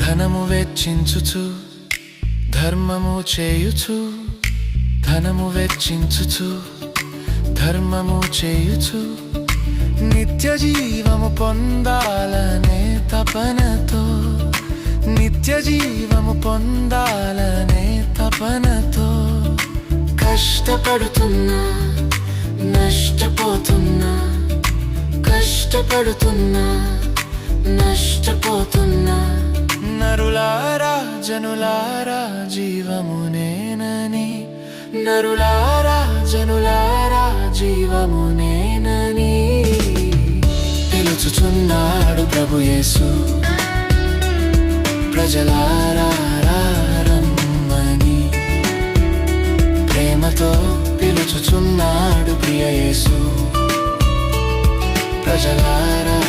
ధనము వెచ్చించుచు ధర్మము చేయుచు, ధనము వెచ్చించుచు ధర్మము చేయుచు, నిత్య జీవము పొందాలనే తపనతో, నిత్య జీవము పొందాలనే తపనతో కష్టపడుతున్నా నష్టపోతున్నా, కష్టపడుతున్నా నష్టపోతున్నా. నరులారా జనులారా జీవము నేనని, నరులారా జనులారా జీవము నేనని పిలుచుచున్నాడు ప్రభు యేసు. ప్రజలారా రమ్మని ప్రేమతో పిలుచుచున్నాడు ప్రియ యేసు. ప్రజలారా